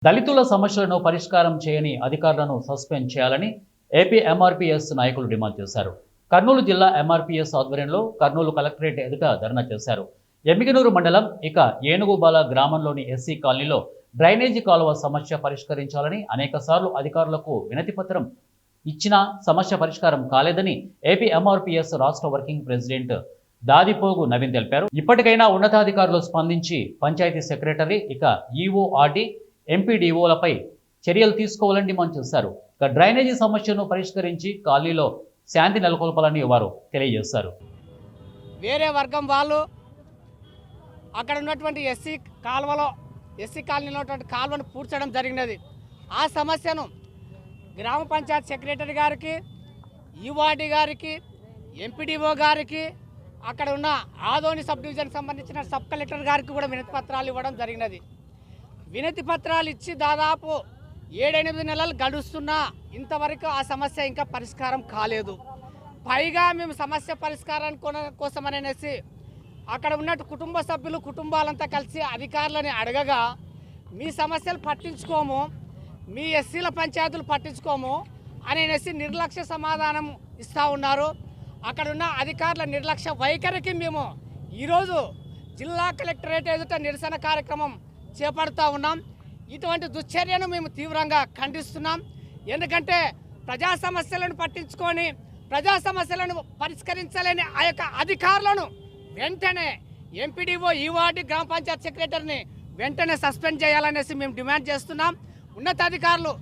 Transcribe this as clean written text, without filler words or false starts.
దళితుల సమస్యలను పరిష్కారం చేయని అధికారులను సస్పెండ్ చేయాలని ఏపీ ఎంఆర్పీఎస్ నాయకులు డిమాండ్ చేశారు. కర్నూలు జిల్లా ఎంఆర్పీఎస్ ఆధ్వర్యంలో కర్నూలు కలెక్టరేట్ ఎదుట ధర్నా చేశారు. ఎమ్మిగనూరు మండలం ఏనుగుబాల గ్రామంలోని ఎస్సీ కాలనీలో డ్రైనేజీ కాలువ సమస్య పరిష్కరించాలని అనేకసార్లు అధికారులకు వినతిపత్రం ఇచ్చినా సమస్య పరిష్కారం కాలేదని ఏపీ ఎంఆర్పీఎస్ రాష్ట్ర వర్కింగ్ ప్రెసిడెంట్ దాదిపోగు నవీన్ తెలిపారు. ఇప్పటికైనా ఉన్నతాధికారులు స్పందించి పంచాయతీ సెక్రటరీ ఈఓఆర్డీ ఎంపీడీఓలపై చర్యలు తీసుకోవాలని డిమాండ్ చేశారు. డ్రైనేజీ సమస్యను పరిష్కరించి కాలనీలో శాంతి నెలకొల్పాలని వారు తెలియజేశారు. వేరే వర్గం వాళ్ళు అక్కడ ఉన్నటువంటి ఎస్సీ కాలనీలో ఉన్నటువంటి కాలువను పూడ్చడం జరిగినది. ఆ సమస్యను గ్రామ పంచాయతీ సెక్రటరీ గారికి, ఈఓఆర్డీ గారికి, ఎంపీడీఓ గారికి, అక్కడ ఉన్న ఆదోని సబ్ డివిజన్కి సంబంధించిన సబ్ కలెక్టర్ గారికి కూడా వినతి పత్రాలు ఇవ్వడం జరిగినది. వినతి పత్రాలు ఇచ్చి దాదాపు 7-8 నెలలు గడుస్తున్నా ఇంతవరకు ఆ సమస్య ఇంకా పరిష్కారం కాలేదు. పైగా మేము సమస్య పరిష్కారానికి కోసమనేసి అక్కడ ఉన్నట్టు కుటుంబ సభ్యులు కుటుంబాలంతా కలిసి అధికారులని అడగగా మీ సమస్యలు పట్టించుకోము, మీ ఎస్సీల పంచాయతీలు పట్టించుకోము అనేసి నిర్లక్ష్య సమాధానం ఇస్తూ ఉన్నారు. అక్కడ ఉన్న అధికారుల నిర్లక్ష్య వైఖరికి మేము ఈరోజు జిల్లా కలెక్టరేట్ ఎదుట నిరసన కార్యక్రమం చేపడుతూ ఉన్నాం. ఇటువంటి దుశ్చర్యను మేము తీవ్రంగా ఖండిస్తున్నాం. ఎందుకంటే ప్రజా సమస్యలను పట్టించుకొని ప్రజా సమస్యలను పరిష్కరించలేని ఆ యొక్క అధికారులను వెంటనే ఎంపీడీఓ, ఈఓఆర్డీ, గ్రామ పంచాయతీ సెక్రటరీని వెంటనే సస్పెండ్ చేయాలనేసి మేము డిమాండ్ చేస్తున్నాం. ఉన్నతాధికారులు